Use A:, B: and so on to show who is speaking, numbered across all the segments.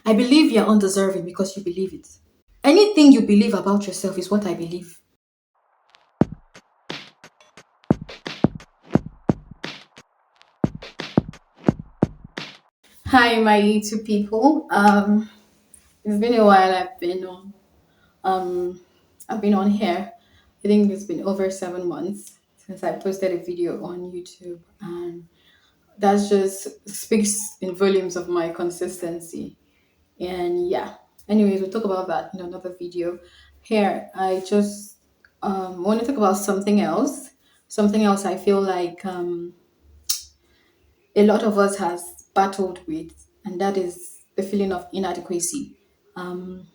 A: I believe you're undeserving because you believe it. Anything you believe about yourself is what I believe. Hi, my YouTube people. It's been a while. Um I've been on here. I think it's been over 7 months since I posted a video on YouTube, and that just speaks in volumes of my consistency. And yeah, anyways, we'll talk about that in another video. Here, I just want to talk about something else. Something else I feel like a lot of us has battled with, and that is the feeling of inadequacy. Um,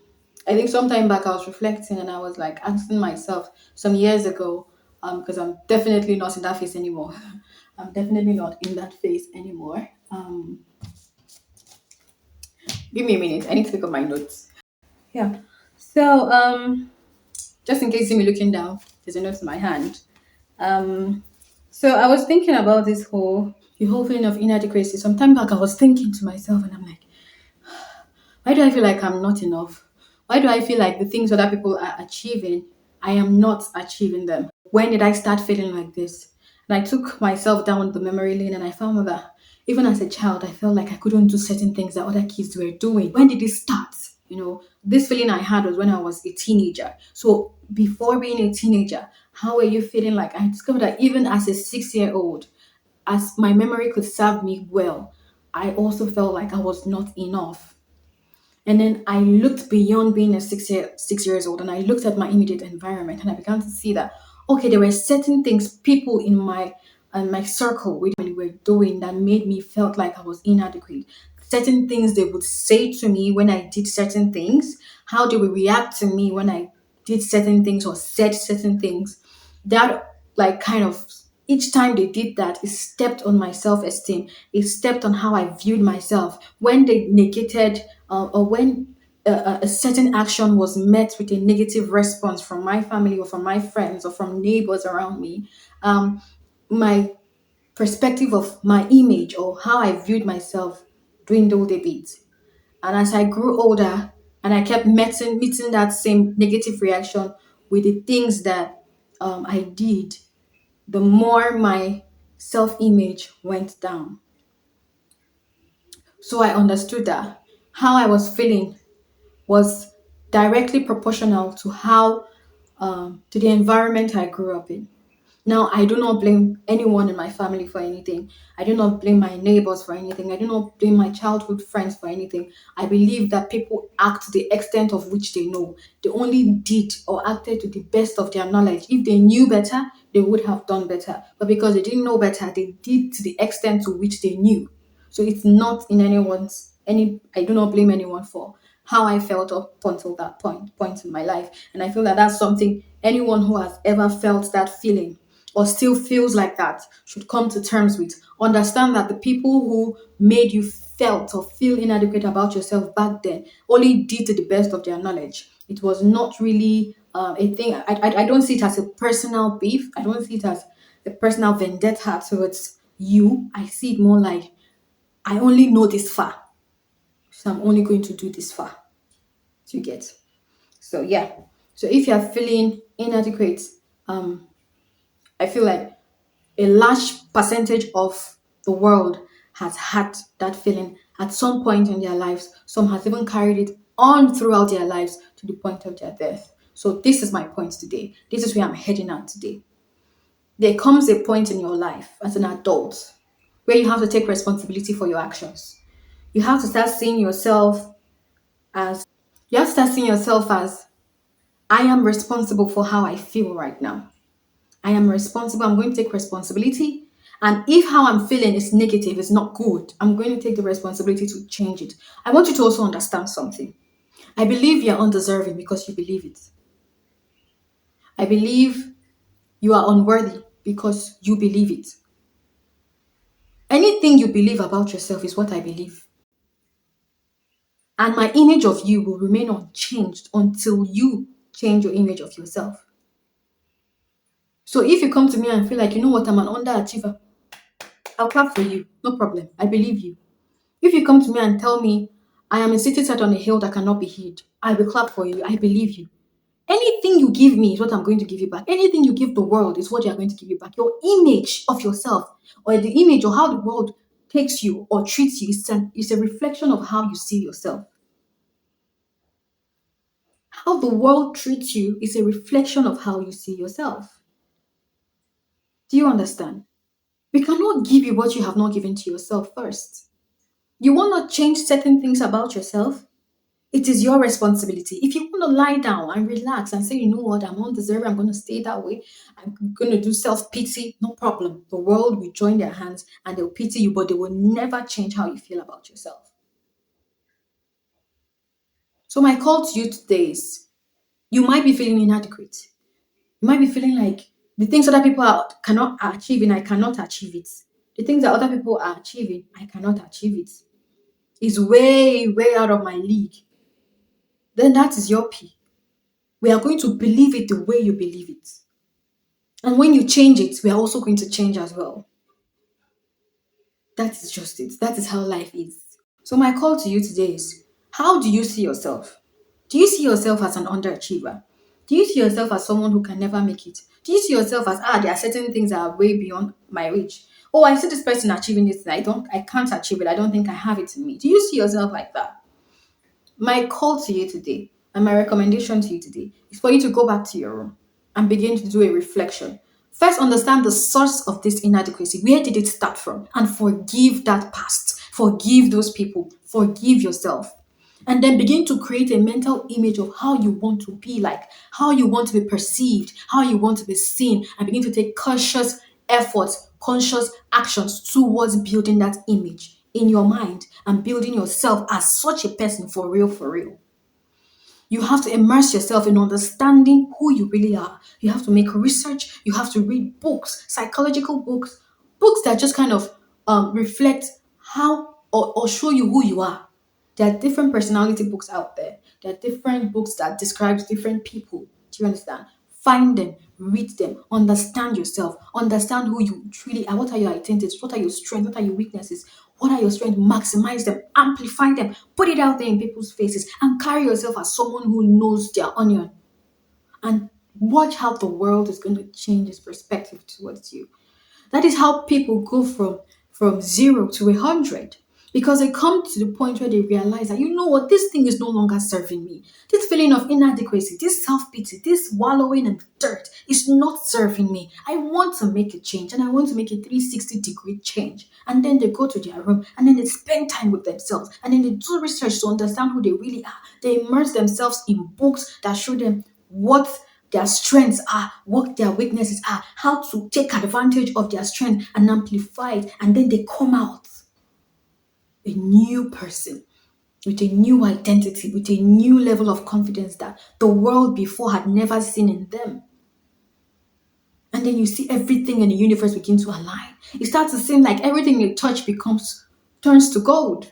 A: I think sometime back I was reflecting and I was like asking myself some years ago, because I'm definitely not in that phase anymore. I'm definitely not in that phase anymore. Give me a minute. I need to pick up my notes. Yeah. So, just in case you see me looking down, there's a note in my hand. Um, so I was thinking about the whole feeling of inadequacy. Some time back, I was thinking to myself, and I'm like, why do I feel like I'm not enough? Why do I feel like the things other people are achieving, I am not achieving them? When did I start feeling like this? And I took myself down the memory lane and I found that even as a child, I felt like I couldn't do certain things that other kids were doing. When did it start? This feeling I had was when I was a teenager. So before being a teenager, how were you feeling like? I discovered that even as a 6-year old, as my memory could serve me well, I also felt like I was not enough. And then I looked beyond being a 6 years old, and I looked at my immediate environment, and I began to see that okay, there were certain things people in my circle with me were doing that made me felt like I was inadequate. Certain things they would say to me when I did certain things, how they would react to me when I did certain things or said certain things. That like kind of each time they did that, it stepped on my self-esteem. It stepped on how I viewed myself. When they negated or when a certain action was met with a negative response from my family or from my friends or from neighbors around me, my perspective of my image or how I viewed myself dwindled a bit. And as I grew older and I kept meeting that same negative reaction with the things that I did, the more my self image went down. So I understood that how I was feeling was directly proportional to how to the environment I grew up in. Now, I do not blame anyone in my family for anything. I do not blame my neighbors for anything. I do not blame my childhood friends for anything. I believe that people act to the extent of which they know. They only did or acted to the best of their knowledge. If they knew better, they would have done better. But because they didn't know better, they did to the extent to which they knew. So it's not in I do not blame anyone for how I felt up until that point in my life. And I feel that that's something anyone who has ever felt that feeling or still feels like that should come to terms with. Understand that the people who made you felt or feel inadequate about yourself back then only did to the best of their knowledge. It was not really a thing. I don't see it as a personal beef. I don't see it as a personal vendetta towards you. I see it more like I only know this far, so I'm only going to do this far. Do you get? So yeah. So if you're feeling inadequate, um, I feel like a large percentage of the world has had that feeling at some point in their lives. Some has even carried it on throughout their lives to the point of their death. So this is my point today. This is where I'm heading at today. There comes a point in your life as an adult where you have to take responsibility for your actions. You have to start seeing yourself as you have to start seeing yourself as I am responsible for how I feel right now. I am responsible. I'm going to take responsibility. And if how I'm feeling is negative, is not good, I'm going to take the responsibility to change it. I want you to also understand something. I believe you're undeserving because you believe it. I believe you are unworthy because you believe it. Anything you believe about yourself is what I believe. And my image of you will remain unchanged until you change your image of yourself. So if you come to me and feel like, you know what, I'm an underachiever, I'll clap for you. No problem. I believe you. If you come to me and tell me I am a city set on a hill that cannot be hid. I will clap for you. I believe you. Anything you give me is what I'm going to give you back. Anything you give the world is what you're going to give you back. Your image of yourself, or the image of how the world takes you or treats you, is a reflection of how you see yourself. How the world treats you is a reflection of how you see yourself. Do you understand? We cannot give you what you have not given to yourself first. You want to change certain things about yourself? It is your responsibility. If you want to lie down and relax and say, you know what, I'm undeserving, I'm going to stay that way, I'm going to do self pity, no problem. The world will join their hands and they'll pity you, but they will never change how you feel about yourself. So, my call to you today is you might be feeling inadequate. You might be feeling like the things other people cannot achieve and I cannot achieve it. The things that other people are achieving, I cannot achieve it. It's way, way out of my league. Then that is your P. We are going to believe it the way you believe it. And when you change it, we are also going to change as well. That is just it. That is how life is. So, my call to you today is how do you see yourself? Do you see yourself as an underachiever? Do you see yourself as someone who can never make it? Do you see yourself as, there are certain things that are way beyond my reach? Oh, I see this person achieving this, and I can't achieve it. I don't think I have it in me. Do you see yourself like that? My call to you today and my recommendation to you today is for you to go back to your room and begin to do a reflection. First, understand the source of this inadequacy. Where did it start from? And forgive that past. Forgive those people. Forgive yourself. And then begin to create a mental image of how you want to be like, how you want to be perceived, how you want to be seen, and begin to take conscious efforts, conscious actions towards building that image in your mind and building yourself as such a person for real, for real. You have to immerse yourself in understanding who you really are. You have to make research. You have to read books, psychological books, books that just kind of reflect how or show you who you are. There are different personality books out there. There are different books that describe different people. Do you understand? Find them, read them, understand yourself, understand who you truly are. What are your identities? What are your strengths? What are your weaknesses? What are your strengths? Maximize them, amplify them, put it out there in people's faces, and carry yourself as someone who knows their onion. And watch how the world is going to change its perspective towards you. That is how people go from 0 to 100 because they come to the point where they realize that, you know what, this thing is no longer serving me. This feeling of inadequacy, this self pity, this wallowing in dirt is not serving me. I want to make a change and I want to make a 360-degree change. And then they go to their room and then they spend time with themselves and then they do research to understand who they really are. They immerse themselves in books that show them what their strengths are, what their weaknesses are, how to take advantage of their strength and amplify it, and then they come out a new person with a new identity, with a new level of confidence that the world before had never seen in them. And then you see everything in the universe begin to align. It starts to seem like everything you touch turns to gold.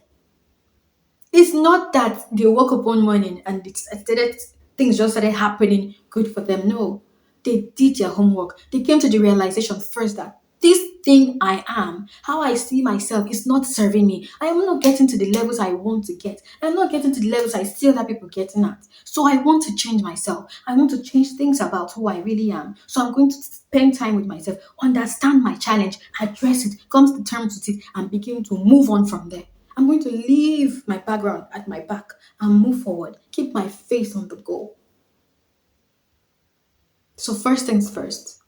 A: It's not that they woke up one morning and things just started happening good for them. No, they did their homework. They came to the realization first that this thing I am, how I see myself, is not serving me. I am not getting to the levels I want to get. I'm not getting to the levels I see other people getting at. So I want to change myself. I want to change things about who I really am. So I'm going to spend time with myself, understand my challenge, address it, come to terms with it, and begin to move on from there. I'm going to leave my background at my back and move forward. Keep my face on the goal. So, first things first,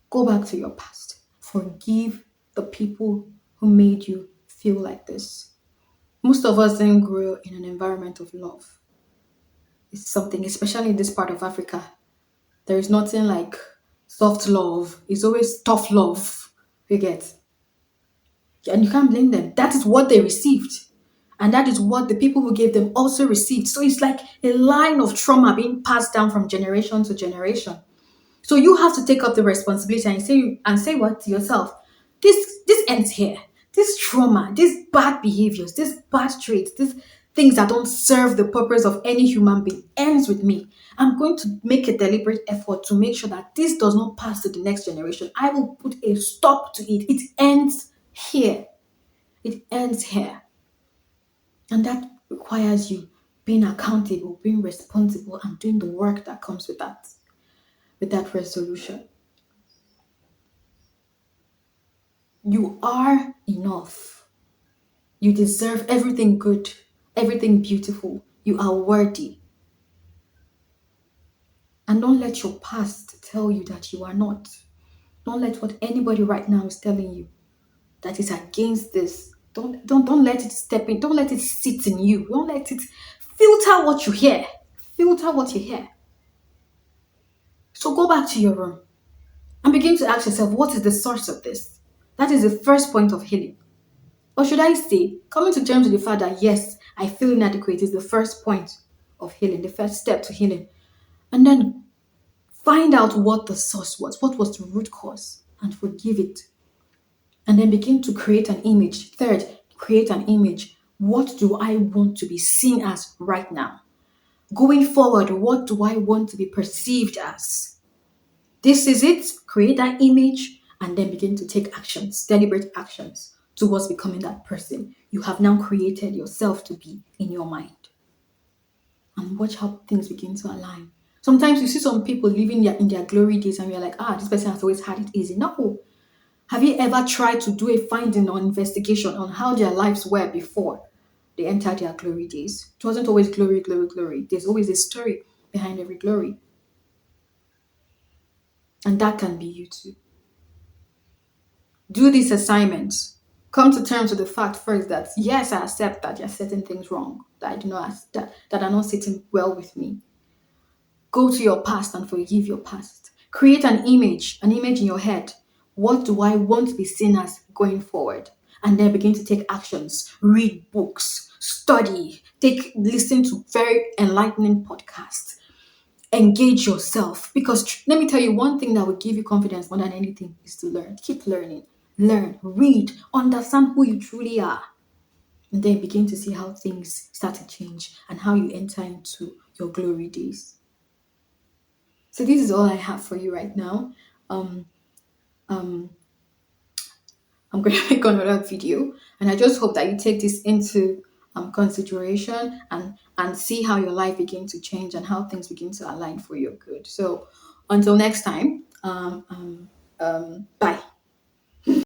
A: go back to your past. Forgive the people who made you feel like this. Most of us didn't grow in an environment of love. It's something, especially in this part of Africa, there is nothing like soft love. It's always tough love. You get? And you can't blame them. That is what they received. And that is what the people who gave them also received. So it's like a line of trauma being passed down from generation to generation. So you have to take up the responsibility and say what to yourself. This ends here. This trauma, these bad behaviors, these bad traits, these things that don't serve the purpose of any human being ends with me. I'm going to make a deliberate effort to make sure that this does not pass to the next generation. I will put a stop to it. It ends here. It ends here. And that requires you being accountable, being responsible, and doing the work that comes with that resolution. You are enough. You deserve everything good, everything beautiful. You are worthy. And don't let your past tell you that you are not. Don't let what anybody right now is telling you that is against this. Don't let it step in. Don't let it sit in you. Don't let it filter what you hear. Filter what you hear. So go back to your room and begin to ask yourself, what is the source of this? That is the first point of healing. Or should I say, coming to terms with the fact that yes, I feel inadequate is the first point of healing, the first step to healing. And then find out what the source was, what was the root cause, and forgive it. And then begin to create an image. Third, create an image. What do I want to be seen as right now? Going forward, what do I want to be perceived as? This is it. Create that image and then begin to take actions, deliberate actions towards becoming that person you have now created yourself to be in your mind. And watch how things begin to align. Sometimes you see some people living in their glory days and you're like, this person has always had it easy. No. Have you ever tried to do a finding or investigation on how their lives were before they entered their glory days? It wasn't always glory, glory, glory. There's always a story behind every glory. And that can be you too. Do these assignments. Come to terms with the fact first that yes, I accept that there are certain things wrong that I do not that are not sitting well with me. Go to your past and forgive your past. Create an image in your head. What do I want to be seen as going forward? And then begin to take actions. Read books, study, listen to very enlightening podcasts. Engage yourself because let me tell you one thing that will give you confidence more than anything is to learn. Keep learning. Learn, read, understand who you truly are, and then begin to see how things start to change and how you enter into your glory days. So this is all I have for you right now. Um, um, I'm going to make another video, and I just hope that you take this into consideration and see how your life begins to change and how things begin to align for your good. So until next time, bye.